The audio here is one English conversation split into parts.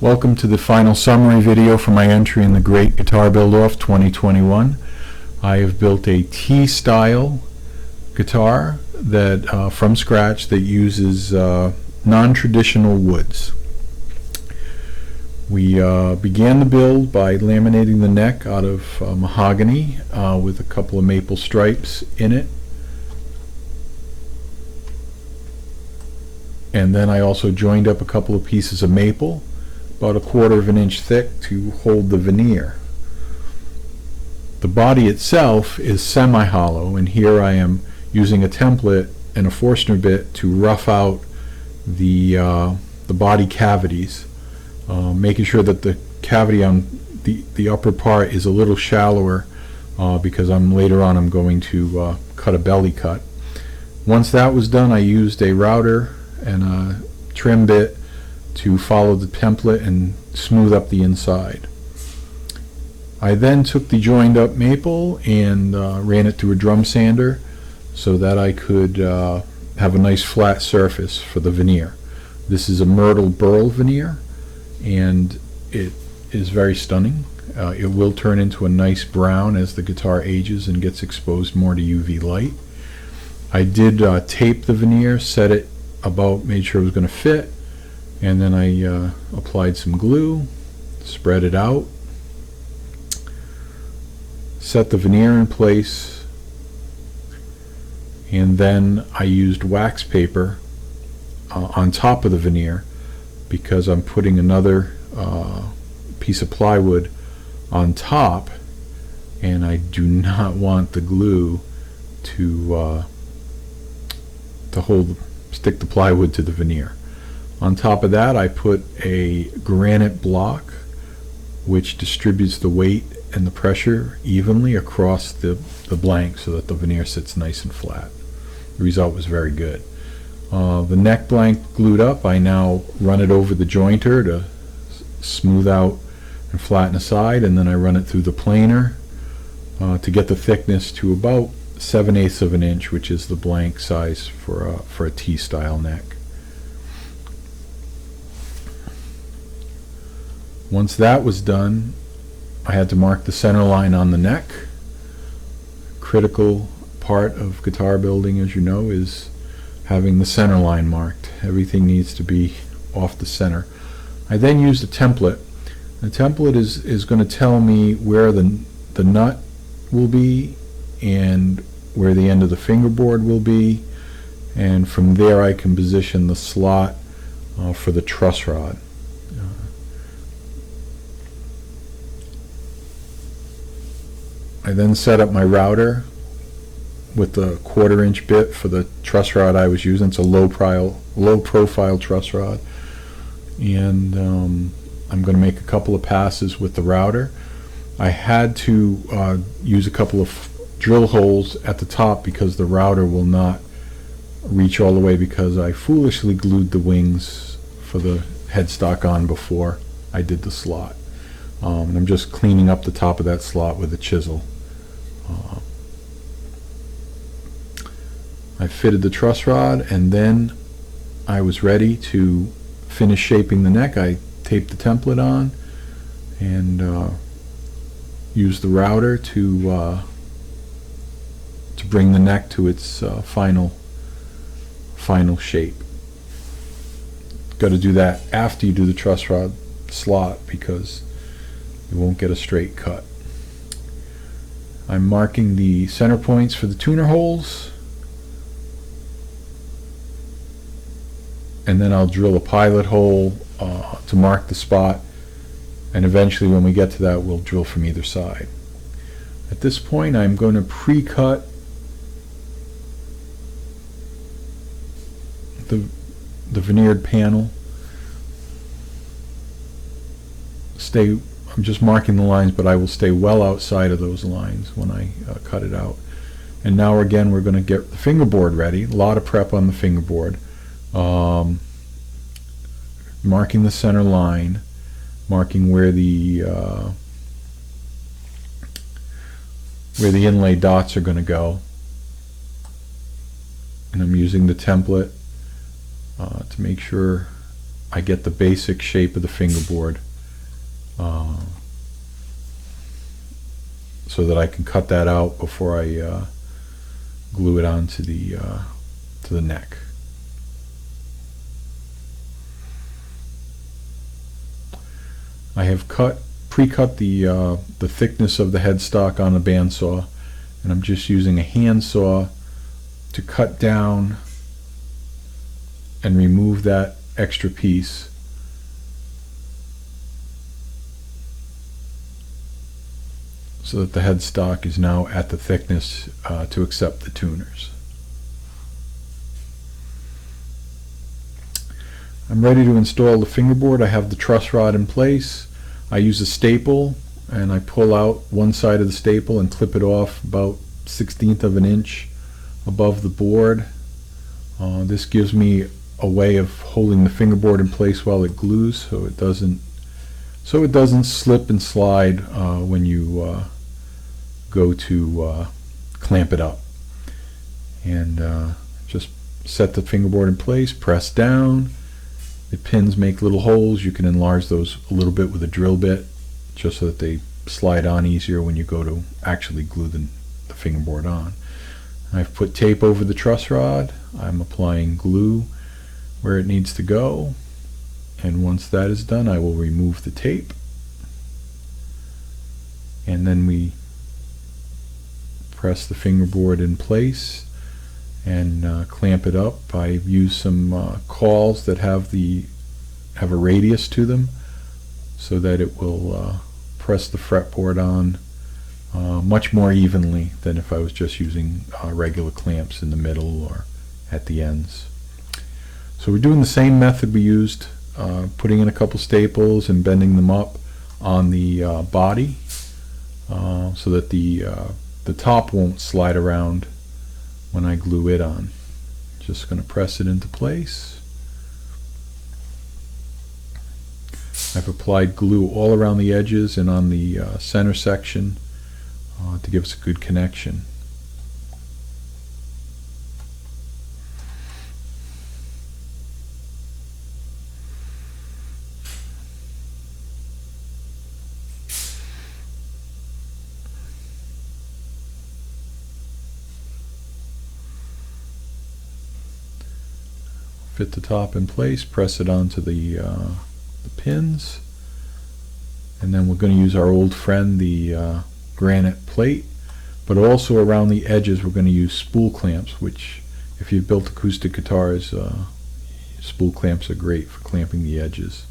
Welcome to the final summary video for my entry in the Great Guitar Build-Off 2021. I have built a T-style guitar that from scratch that uses non-traditional woods. We began the build by laminating the neck out of mahogany with a couple of maple stripes in it. And then I also joined up a couple of pieces of maple, about 1/4 of an inch thick, to hold the veneer. The body itself is semi-hollow, and here I am using a template and a Forstner bit to rough out the body cavities, making sure that the cavity on the upper part is a little shallower because later on I'm going to cut a belly cut. Once that was done, I used a router and a trim bit to follow the template and smooth up the inside. I then took the joined up maple and ran it through a drum sander so that I could have a nice flat surface for the veneer. This is a Myrtle Burl veneer, and it is very stunning. It will turn into a nice brown as the guitar ages and gets exposed more to UV light. I did tape the veneer, set it about, made sure it was going to fit, and then I applied some glue, spread it out, set the veneer in place, and then I used wax paper on top of the veneer because I'm putting another piece of plywood on top, and I do not want the glue to stick the plywood to the veneer. On top of that, I put a granite block which distributes the weight and the pressure evenly across the blank so that the veneer sits nice and flat. The result was very good. The neck blank glued up, I now run it over the jointer to smooth out and flatten the side, and then I run it through the planer to get the thickness to about 7/8 of an inch, which is the blank size for a T-style neck. Once that was done, I had to mark the center line on the neck. Critical part of guitar building, as you know, is having the center line marked. Everything needs to be off the center. I then used a template. The template is going to tell me where the nut will be and where the end of the fingerboard will be, and from there I can position the slot for the truss rod. I then set up my router with the 1/4 inch bit for the truss rod I was using. It's a low profile truss rod, and I'm going to make a couple of passes with the router. I had to use a couple of drill holes at the top because the router will not reach all the way, because I foolishly glued the wings for the headstock on before I did the slot. And I'm just cleaning up the top of that slot with a chisel. I fitted the truss rod, and then I was ready to finish shaping the neck. I taped the template on and used the router to bring the neck to its final shape. Got to do that after you do the truss rod slot because you won't get a straight cut. I'm marking the center points for the tuner holes, and then I'll drill a pilot hole to mark the spot, and eventually when we get to that we'll drill from either side. At this point I'm going to pre-cut the veneered panel. I'm just marking the lines, but I will stay well outside of those lines when I cut it out. And now again we're going to get the fingerboard ready. A lot of prep on the fingerboard. Marking the center line, marking where the inlay dots are going to go, and I'm using the template to make sure I get the basic shape of the fingerboard, so that I can cut that out before I glue it onto the neck. I have pre-cut the thickness of the headstock on a bandsaw, and I'm just using a handsaw to cut down and remove that extra piece so that the headstock is now at the thickness to accept the tuners. I'm ready to install the fingerboard. I have the truss rod in place. I use a staple and I pull out one side of the staple and clip it off about 1/16 of an inch above the board. This gives me a way of holding the fingerboard in place while it glues, so it doesn't slip and slide when you go to clamp it up. And just set the fingerboard in place, press down. The pins make little holes. You can enlarge those a little bit with a drill bit just so that they slide on easier when you go to actually glue the fingerboard on. I've put tape over the truss rod. I'm applying glue where it needs to go, and once that is done I will remove the tape, and then we press the fingerboard in place and clamp it up. I use some cauls that have a radius to them so that it will press the fretboard on much more evenly than if I was just using regular clamps in the middle or at the ends. So we're doing the same method we used, putting in a couple staples and bending them up on the body so that the top won't slide around when I glue it on. Just going to press it into place. I've applied glue all around the edges and on the center section to give us a good connection. Fit the top in place, press it onto the pins, and then we're going to use our old friend, the granite plate, but also around the edges we're going to use spool clamps, which if you've built acoustic guitars, spool clamps are great for clamping the edges.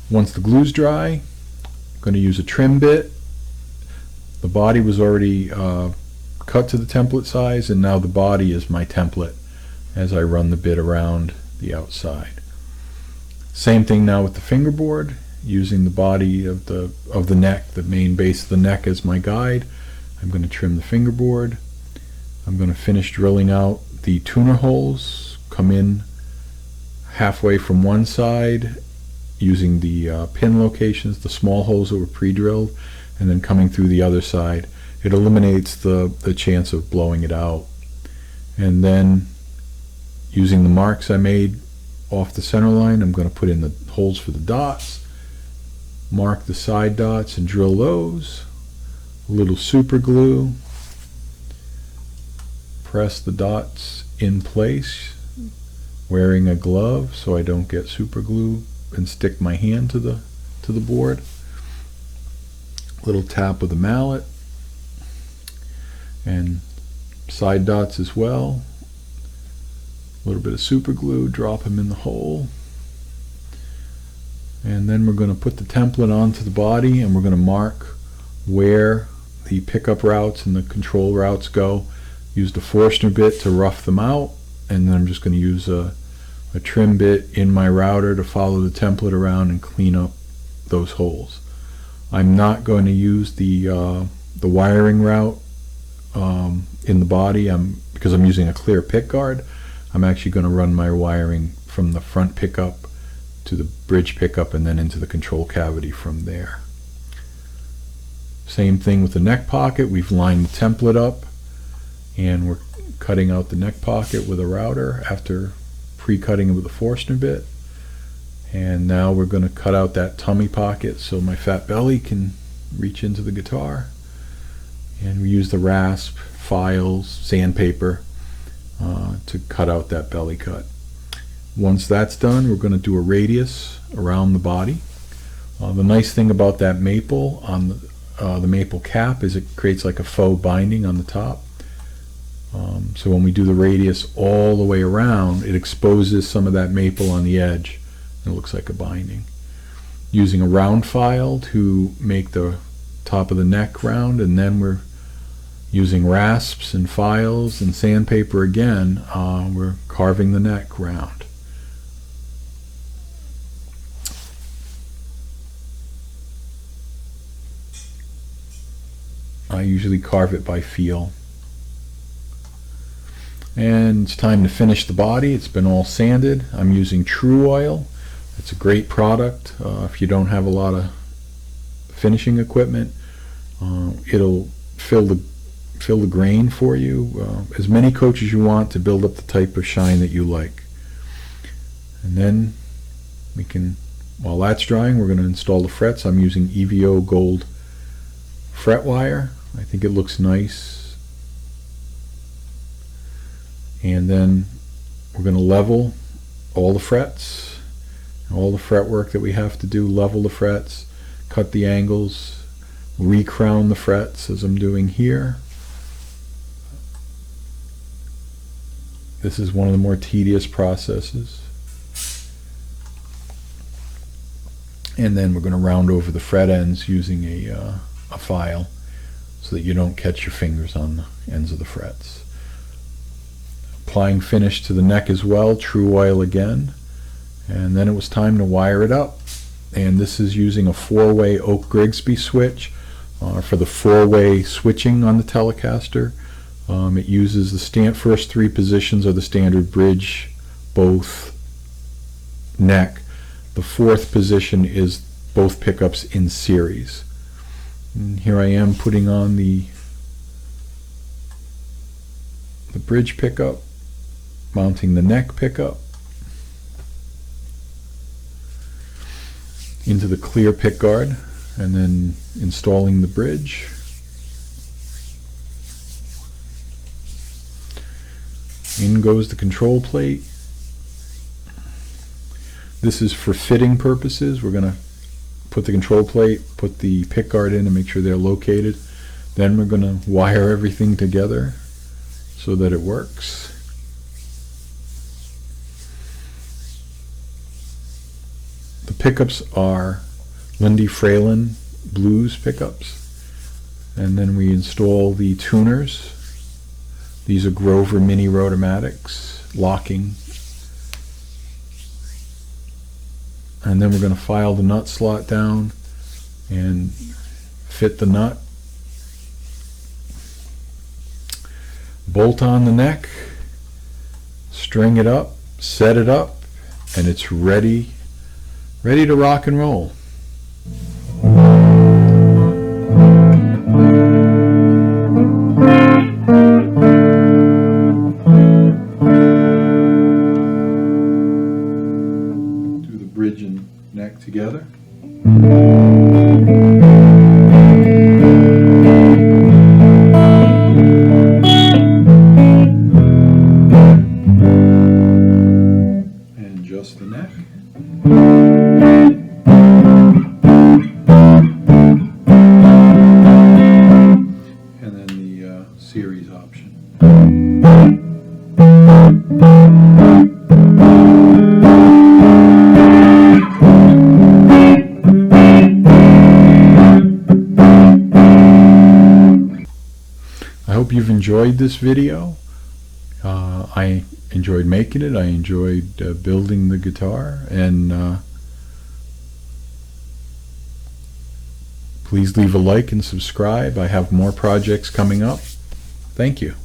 Once the glue's dry, I'm going to use a trim bit. The body was already cut to the template size, and now the body is my template as I run the bit around the outside. Same thing now with the fingerboard, using the body of the neck, the main base of the neck as my guide. I'm going to trim the fingerboard. I'm going to finish drilling out the tuner holes, come in halfway from one side using the pin locations, the small holes that were pre-drilled, and then coming through the other side. It eliminates the chance of blowing it out. And then using the marks I made off the center line, I'm going to put in the holes for the dots, mark the side dots and drill those. A little super glue, press the dots in place, wearing a glove so I don't get super glue and stick my hand to the board. Little tap with a mallet, and side dots as well. A little bit of super glue, drop them in the hole, and then we're going to put the template onto the body, and we're going to mark where the pickup routes and the control routes go. Use the Forstner bit to rough them out, and then I'm just going to use a trim bit in my router to follow the template around and clean up those holes. I'm not going to use the wiring route in the body because I'm using a clear pick guard. I'm actually going to run my wiring from the front pickup to the bridge pickup and then into the control cavity from there. Same thing with the neck pocket. We've lined the template up and we're cutting out the neck pocket with a router after pre-cutting it with a Forstner bit. And now we're going to cut out that tummy pocket so my fat belly can reach into the guitar. And we use the rasp, files, sandpaper to cut out that belly cut. Once that's done, we're going to do a radius around the body. The nice thing about that maple on the maple cap is it creates like a faux binding on the top. So when we do the radius all the way around, it exposes some of that maple on the edge and it looks like a binding. Using a round file to make the top of the neck round, and then we're using rasps and files and sandpaper again, we're carving the neck round. I usually carve it by feel. And it's time to finish the body. It's been all sanded. I'm using Tru-Oil. It's a great product. If you don't have a lot of finishing equipment, it'll fill the grain for you. As many coats as you want to build up the type of shine that you like. And then we can, while that's drying, we're going to install the frets. I'm using EVO Gold fret wire. I think it looks nice. And then we're going to level all the frets, all the fretwork that we have to do, level the frets, cut the angles, recrown the frets as I'm doing here. This is one of the more tedious processes. And then we're going to round over the fret ends using a file so that you don't catch your fingers on the ends of the frets. Applying finish to the neck as well, Tru-Oil again, and then it was time to wire it up. And this is using a 4-way Oak Grigsby switch for the 4-way switching on the Telecaster. It uses the first 3 positions of the standard bridge, both neck. The 4th position is both pickups in series. And here I am putting on the bridge pickup, mounting the neck pickup into the clear pickguard, and then installing the bridge. In goes the control plate. This is for fitting purposes. We're going to put the control plate, put the pickguard in and make sure they're located. Then we're going to wire everything together so that it works. The pickups are Lindy Fralin Blues pickups. And then we install the tuners. These are Grover Mini Rotomatics, locking. And then we're going to file the nut slot down and fit the nut. Bolt on the neck, string it up, set it up, and it's ready to rock and roll. Do the bridge and neck together. And just the neck. And then the series option. I hope you've enjoyed this video. I enjoyed making it. I enjoyed building the guitar, and please leave a like and subscribe. I have more projects coming up. Thank you.